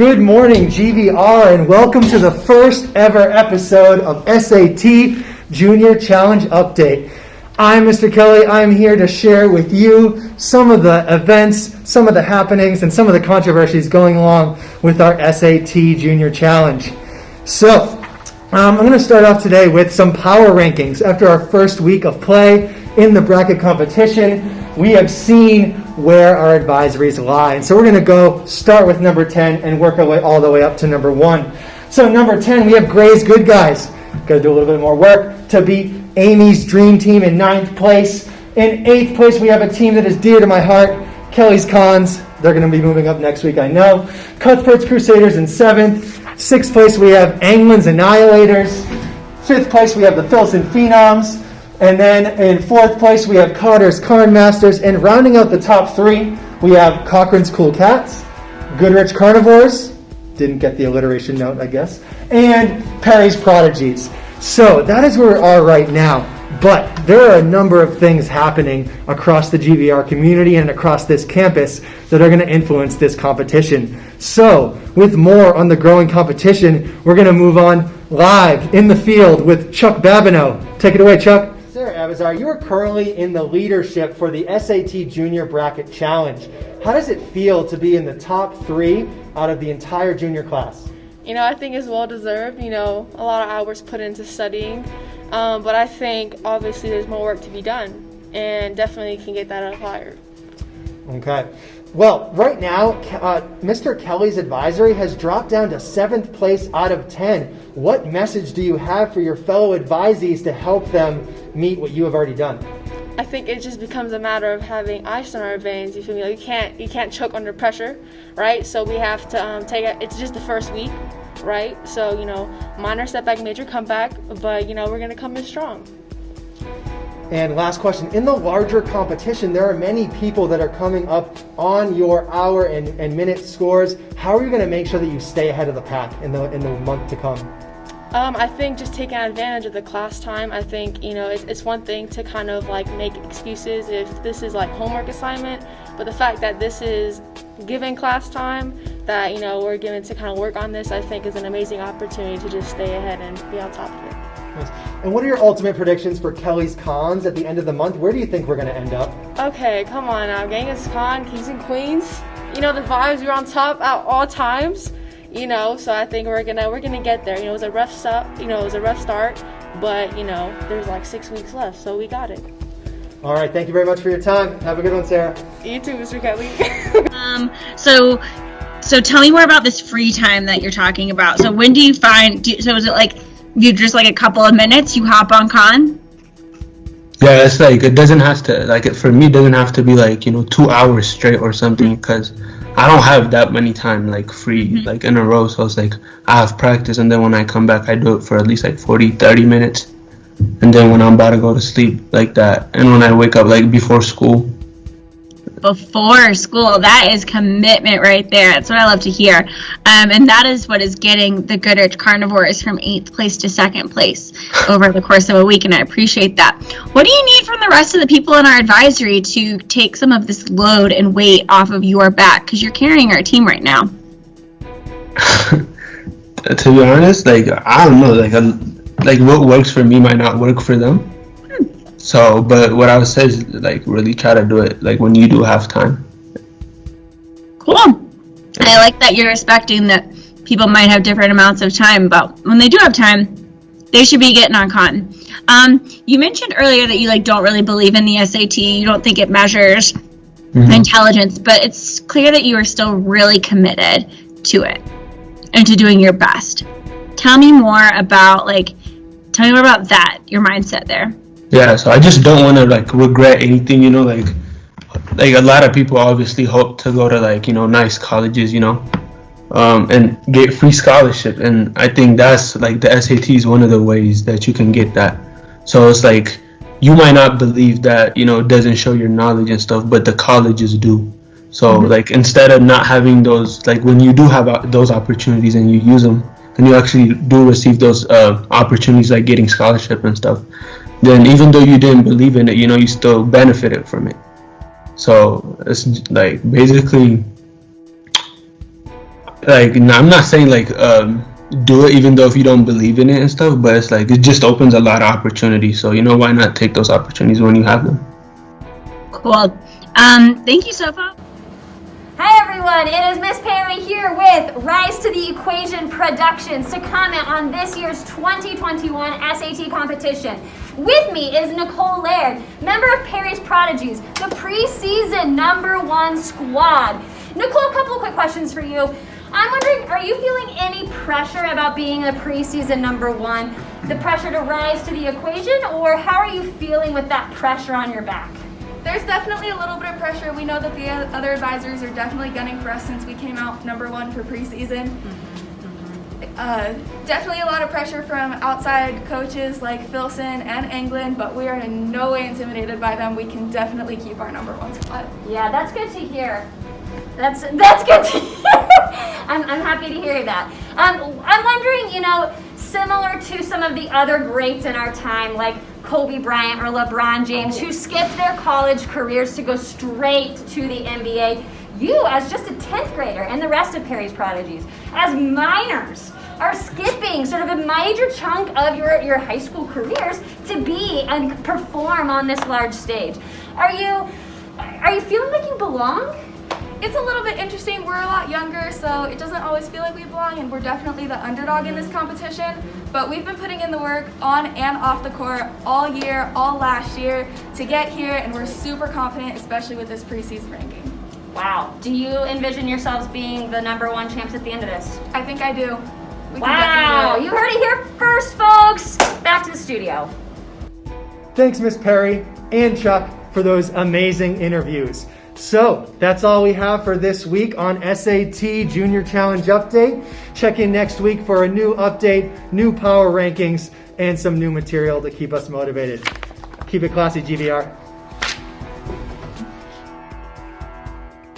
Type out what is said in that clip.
Good morning, GVR, and welcome to the first ever episode of SAT Junior Challenge Update. I'm Mr. Kelly. I'm here to share with you some of the events, some of the happenings, and some of the controversies going along with our SAT Junior Challenge. So, I'm going to start off today with some power rankings. After our first week of play in the bracket competition, we have seen where our advisories lie. And so we're going to start with number 10 and work our way all the way up to number 1. So number 10, we have Gray's Good Guys. Got to do a little bit more work to beat Amy's Dream Team in 9th place. In 8th place, we have a team that is dear to my heart, Kelly's Cons. They're going to be moving up next week, I know. Cuthbert's Crusaders in 7th. 6th place, we have Anglin's Annihilators. 5th place, we have the Filson Phenoms. And then in 4th place, we have Cotter's Carn Masters. And rounding out the top 3, we have Cochran's Cool Cats, Goodrich Carnivores, didn't get the alliteration note, I guess, and Perry's Prodigies. So that is where we are right now. But there are a number of things happening across the GVR community and across this campus that are going to influence this competition. So with more on the growing competition, we're going to move on live in the field with Chuck Babineau. Take it away, Chuck. Sarah Abazar, you are currently in the leadership for the SAT Junior Bracket Challenge. How does it feel to be in the top 3 out of the entire junior class? You know, I think it's well-deserved. You know, a lot of hours put into studying. But I think, obviously, there's more work to be done. And definitely can get that up higher. Okay. Well, right now, Mr. Kelly's advisory has dropped down to 7th place out of 10. What message do you have for your fellow advisees to help them meet what you have already done? I think it just becomes a matter of having ice in our veins. You feel me? Like you can't choke under pressure, right? So we have to take it. It's just the first week, right? So, you know, minor setback, major comeback, but, you know, we're going to come in strong. And last question, in the larger competition, there are many people that are coming up on your hour and minute scores. How are you going to make sure that you stay ahead of the pack in the month to come? I think just taking advantage of the class time. I think, you know, it's one thing to kind of like make excuses if this is like homework assignment, but the fact that this is given class time, that, you know, we're given to kind of work on this, I think is an amazing opportunity to just stay ahead and be on top of it. Nice. And what are your ultimate predictions for Kelly's Cons at the end of the month? Where do you think we're going to end up? Okay, come on now. Genghis Khan, Kings and Queens. You know, the vibes, we're on top at all times. You know, so I think we're gonna get there. You know, it was a rough start, but, you know, there's like 6 weeks left, so we got it. All right, thank you very much for your time. Have a good one, Sarah. You too, Mr. Kelly. So tell me more about this free time that you're talking about. So when do you so is it like you just like a couple of minutes you hop on Con? Yeah, it's like it doesn't have to, like, for me it doesn't have to be like, you know, 2 hours straight or something, because I don't have that many time like free like in a row. So it's like I have practice, and then when I come back I do it for at least like 40-30 minutes, and then when I'm about to go to sleep, like that, and when I wake up like before school. That is commitment right there. That's what I love to hear. And that is what is getting the Goodrich Carnivores from 8th place to 2nd place over the course of a week, and I appreciate that. What do you need from the rest of the people in our advisory to take some of this load and weight off of your back? Because you're carrying our team right now. To be honest, like, I don't know, like what works for me might not work for them. So, but what I would say is, like, really try to do it, like, when you do have time. Cool. And I like that you're respecting that people might have different amounts of time, but when they do have time, they should be getting on Con. You mentioned earlier that you, like, don't really believe in the SAT. You don't think it measures intelligence, but it's clear that you are still really committed to it and to doing your best. Tell me more about that, your mindset there. Yeah, so I just don't want to, like, regret anything, you know, like a lot of people obviously hope to go to, like, you know, nice colleges, you know, and get free scholarship, and I think that's, like, the SAT is one of the ways that you can get that. So it's like, you might not believe that, you know, it doesn't show your knowledge and stuff, but the colleges do. So, like, instead of not having those, like, when you do have those opportunities and you use them, and you actually do receive those opportunities, like getting scholarship and stuff, then even though you didn't believe in it, you know, you still benefited from it. So it's like, basically, like, I'm not saying like do it even though if you don't believe in it and stuff, but it's like it just opens a lot of opportunities. So why not take those opportunities when you have them? Cool. Thank you, Sofa. Hi everyone, it is Miss Perry here with Rise to the Equation Productions to comment on this year's 2021 SAT competition. With me is Nicole Laird, member of Perry's Prodigies, the preseason #1 squad. Nicole, a couple of quick questions for you. I'm wondering, are you feeling any pressure about being the preseason #1? The pressure to rise to the equation, or how are you feeling with that pressure on your back? There's definitely a little bit of pressure. We know that the other advisors are definitely gunning for us since we came out #1 for preseason. Definitely a lot of pressure from outside coaches like Filson and England, but we are in no way intimidated by them. We can definitely keep our #1 spot. Yeah, that's good to hear. That's good to hear. I'm happy to hear that. I'm wondering, similar to some of the other greats in our time, like Kobe Bryant or LeBron James, who skipped their college careers to go straight to the NBA, you, as just a 10th grader, and the rest of Perry's Prodigies, as minors, are skipping sort of a major chunk of your high school careers to be and perform on this large stage. Are you feeling like you belong? It's a little bit interesting. We're a lot younger, so it doesn't always feel like we belong, and we're definitely the underdog in this competition. But we've been putting in the work on and off the court all year, all last year to get here, and we're super confident, especially with this preseason ranking. Wow. Do you envision yourselves being the #1 champs at the end of this? I think I do. We can Wow. definitely do You it. heard it here first, folks. Back to the studio. Thanks, Miss Perry and Chuck, for those amazing interviews. So that's all we have for this week on SAT Junior Challenge Update. Check in next week for a new update, new power rankings, and some new material to keep us motivated. Keep it classy, GVR.